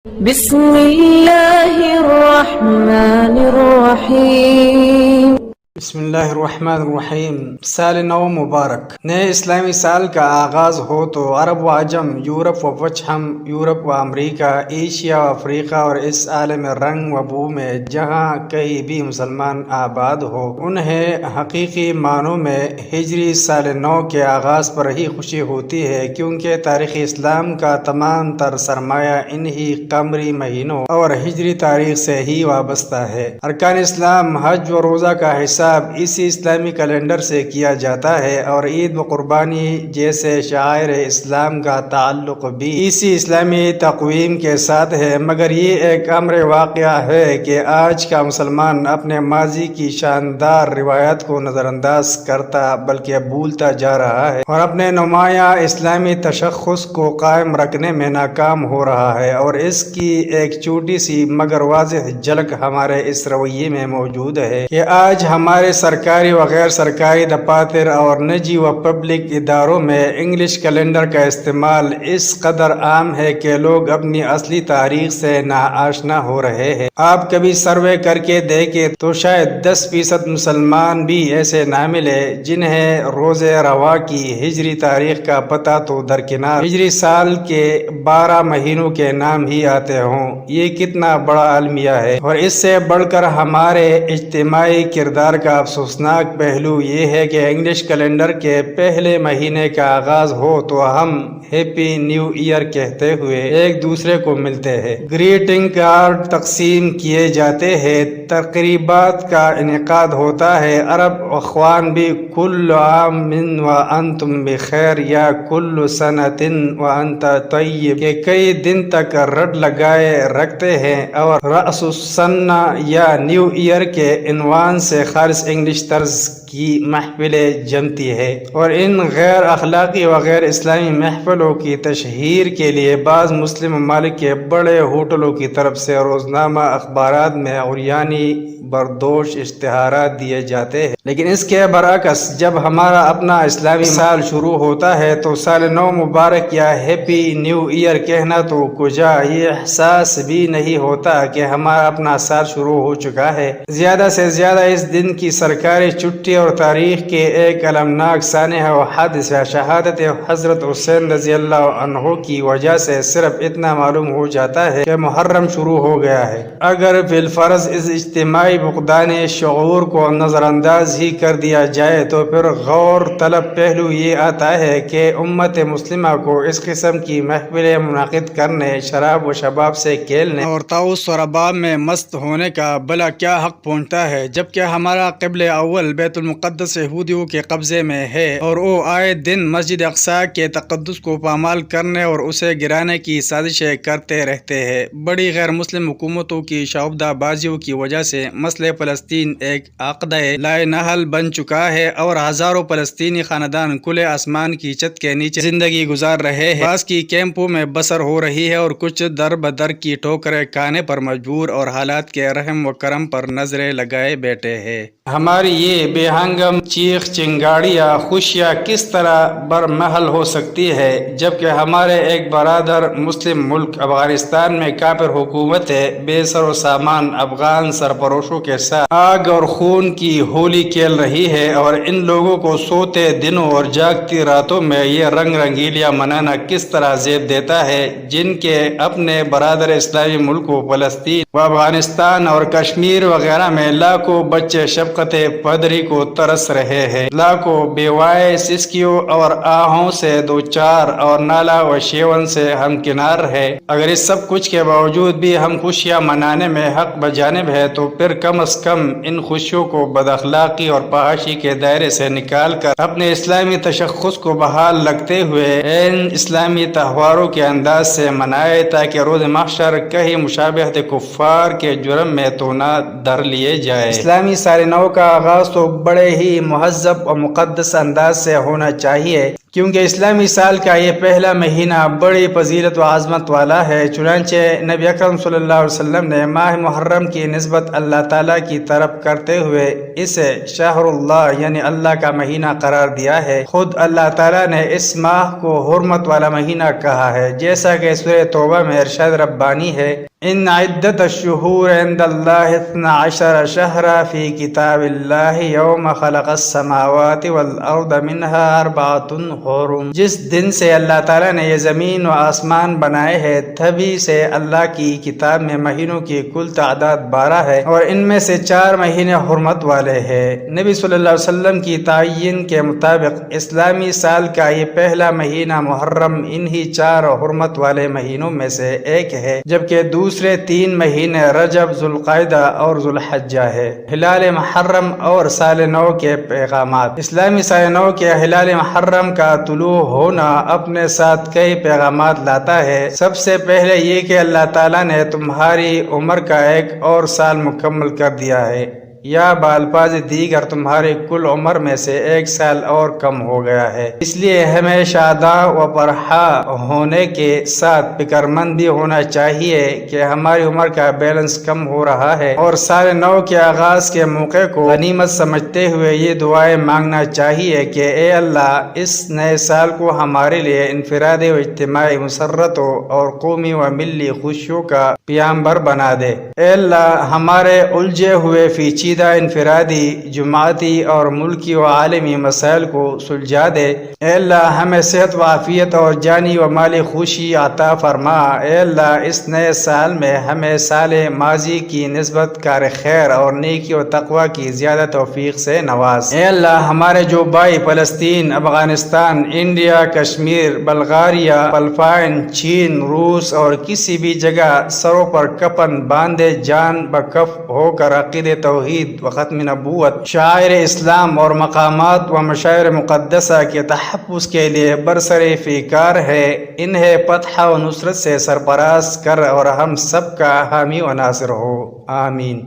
بسم الله الرحمن الرحیم۔ بسم اللہ الرحمن الرحیم۔ سال نو مبارک۔ نئے اسلامی سال کا آغاز ہو تو عرب و عجم، یورپ و وچھم، یورپ و امریکہ، ایشیا و افریقہ اور اس عالم رنگ و بو میں جہاں کہیں بھی مسلمان آباد ہو، انہیں حقیقی معنوں میں ہجری سال نو کے آغاز پر ہی خوشی ہوتی ہے، کیونکہ تاریخ اسلام کا تمام تر سرمایہ انہی قمری مہینوں اور ہجری تاریخ سے ہی وابستہ ہے۔ ارکان اسلام، حج و روزہ کا حصہ اسی اسلامی کیلنڈر سے کیا جاتا ہے اور عید و قربانی جیسے شعائر اسلام کا تعلق بھی اسی اسلامی تقویم کے ساتھ ہے، مگر یہ ایک امر واقعہ ہے کہ آج کا مسلمان اپنے ماضی کی شاندار روایات کو نظر انداز کرتا بلکہ بھولتا جا رہا ہے اور اپنے نمایاں اسلامی تشخص کو قائم رکھنے میں ناکام ہو رہا ہے، اور اس کی ایک چھوٹی سی مگر واضح جھلک ہمارے اس رویے میں موجود ہے کہ آج ہمارے سرکاری و غیر سرکاری دفاتر اور نجی و پبلک اداروں میں انگلش کیلنڈر کا استعمال اس قدر عام ہے کہ لوگ اپنی اصلی تاریخ سے ناآشنا ہو رہے ہیں۔ آپ کبھی سروے کر کے دیکھیں تو شاید 10% مسلمان بھی ایسے نہ ملے جنہیں روز رواں کی ہجری تاریخ کا پتہ تو درکنار ہجری سال کے 12 مہینوں کے نام ہی آتے ہوں۔ یہ کتنا بڑا المیہ ہے، اور اس سے بڑھ کر ہمارے اجتماعی کردار کا افسوسناک پہلو یہ ہے کہ انگلش کیلنڈر کے پہلے مہینے کا آغاز ہو تو ہم ہیپی نیو ایئر کہتے ہوئے ایک دوسرے کو ملتے ہیں، گریٹنگ کارڈ تقسیم کیے جاتے ہیں، تقریبات کا انعقاد ہوتا ہے۔ عرب اخوان بھی کل عام وانتم بخیر یا کل سنۃ وانت طیب کے کئی دن تک رٹ لگائے رکھتے ہیں، اور رأس السنہ یا نیو ایئر کے عنوان سے خالص انگلش طرز کی محفلیں جمتی ہے، اور ان غیر اخلاقی و غیر اسلامی محفلوں کی تشہیر کے لیے بعض مسلم ممالک کے بڑے ہوٹلوں کی طرف سے روزنامہ اخبارات میں عریانی بردوش اشتہارات دیے جاتے ہیں۔ لیکن اس کے برعکس جب ہمارا اپنا اسلامی سال شروع ہوتا ہے تو سال نو مبارک یا ہیپی نیو ایئر کہنا تو کجا، یہ احساس بھی نہیں ہوتا کہ ہمارا اپنا سال شروع ہو چکا ہے۔ زیادہ سے زیادہ اس دن کی سرکاری چھٹی اور تاریخ کے ایک المناک سانحہ و حادثہ شہادت حضرت حسین رضی اللہ عنہ کی وجہ سے صرف اتنا معلوم ہو جاتا ہے کہ محرم شروع ہو گیا ہے۔ اگر بالفرض اس اجتماعی فقدان شعور کو نظر انداز ہی کر دیا جائے تو پھر غور طلب پہلو یہ آتا ہے کہ امت مسلمہ کو اس قسم کی محفلیں منعقد کرنے، شراب و شباب سے کھیلنے اور طاؤس و رباب میں مست ہونے کا بھلا کیا حق پہنچتا ہے، جبکہ ہمارا قبل اول بیت المقدس یہودیوں کے قبضے میں ہے اور وہ آئے دن مسجد اقصی کے تقدس کو پامال کرنے اور اسے گرانے کی سازشیں کرتے رہتے ہیں۔ بڑی غیر مسلم حکومتوں کی شعبدہ بازیوں کی وجہ سے مسئلہ فلسطین ایک عقدہ لائے نحل بن چکا ہے، اور ہزاروں فلسطینی خاندان کھلے آسمان کی چھت کے نیچے زندگی گزار رہے ہیں، بعض کی کیمپوں میں بسر ہو رہی ہے اور کچھ در بدر کی ٹھوکریں کھانے پر مجبور اور حالات کے رحم و کرم پر نظریں لگائے بیٹھے ہیں۔ ہماری یہ بے ہنگم چیخ چنگاڑیاں خوشیاں کس طرح برمحل ہو سکتی ہے جبکہ ہمارے ایک برادر مسلم ملک افغانستان میں کافر حکومت ہے بے سر و سامان افغان سرپروشوں کے ساتھ آگ اور خون کی ہولی کھیل رہی ہے، اور ان لوگوں کو سوتے دنوں اور جاگتی راتوں میں یہ رنگ رنگیلیاں منانا کس طرح زیب دیتا ہے، جن کے اپنے برادر اسلامی ملکوں فلسطین و افغانستان اور کشمیر وغیرہ میں لاکھوں بچے شفقت پدری کو ترس رہے ہیں، لاکھوں بیوائے سسکیوں اور آہوں سے دوچار اور نالا و شیون سے ہمکنار ہے۔ اگر اس سب کچھ کے باوجود بھی ہم خوشیاں منانے میں حق بجانب ہے تو پھر کم از کم ان خوشیوں کو بد اخلاقی اور فحاشی کے دائرے سے نکال کر اپنے اسلامی تشخص کو بحال رکھتے ہوئے ان اسلامی تہواروں کے انداز سے منائے تاکہ روز محشر کہیں مشابہت کفار کے جرم میں تو نہ در لیے جائے۔ اسلامی سال نو کا آغاز تو بڑے بڑے ہی مہذب اور مقدس انداز سے ہونا چاہیے، کیونکہ اسلامی سال کا یہ پہلا مہینہ بڑی فضیلت و عظمت والا ہے۔ چنانچہ نبی اکرم صلی اللہ علیہ وسلم نے ماہ محرم کی نسبت اللہ تعالیٰ کی طرف کرتے ہوئے اسے شہر اللہ یعنی اللہ کا مہینہ قرار دیا ہے۔ خود اللہ تعالیٰ نے اس ماہ کو حرمت والا مہینہ کہا ہے، جیسا کہ سورہ توبہ میں ارشاد ربانی ہے، ان عدت الشہور عند اللہ 12 شہرا فی کتاب اللہ یوم خلق السماوات والارض منها 4 حرم۔ جس دن سے اللہ تعالیٰ نے یہ زمین و آسمان بنائے ہیں، تبھی سے اللہ کی کتاب میں مہینوں کی کل تعداد 12 ہے، اور ان میں سے 4 مہینے حرمت والے ہیں۔ نبی صلی اللہ علیہ وسلم کی تعین کے مطابق اسلامی سال کا یہ پہلا مہینہ محرم انہی 4 حرمت والے مہینوں میں سے ایک ہے، جبکہ دوسرے 3 مہینے رجب، ذوالقعدہ اور ذوالحجہ ہے۔ ہلال محرم اور سال نو کے پیغامات۔ اسلامی سال نو کے ہلال محرم کا طلوع ہونا اپنے ساتھ کئی پیغامات لاتا ہے۔ سب سے پہلے یہ کہ اللہ تعالیٰ نے تمہاری عمر کا ایک اور سال مکمل کر دیا ہے، یا بالفاظ دیگر تمہاری کل عمر میں سے 1 سال اور کم ہو گیا ہے۔ اس لیے ہمیں شاداں و پرہا ہونے کے ساتھ فکر مند بھی ہونا چاہیے کہ ہماری عمر کا بیلنس کم ہو رہا ہے، اور سال نو کے آغاز کے موقع کو غنیمت سمجھتے ہوئے یہ دعائیں مانگنا چاہیے کہ اے اللہ، اس نئے سال کو ہمارے لیے انفرادی و اجتماعی مسرتوں اور قومی و ملی خوشیوں کا پیامبر بنا دے۔ اے اللہ، ہمارے الجھے ہوئے پیچیدہ انفرادی، جماعتی اور ملکی و عالمی مسائل کو سلجھا دے۔ اے اللہ، ہمیں صحت و عافیت اور جانی و مالی خوشی عطا فرما۔ اے اللہ، اس نئے سال میں ہمیں سال ماضی کی نسبت کار خیر اور نیکی و تقوی کی زیادہ توفیق سے نواز۔ اے اللہ، ہمارے جو بھائی فلسطین، افغانستان، انڈیا، کشمیر، بلغاریہ، فلپائن، چین، روس اور کسی بھی جگہ سروں پر کفن باندھے جان بکف ہو کر عقیدہ توحید و ختم نبوت، شعائر اسلام اور مقامات و مشاعر مقدسہ کے تحفظ کے لیے برسر فیکار ہے، انہیں فتح و نصرت سے سرفراز کر اور ہم سب کا حامی و ناصر ہو، آمین۔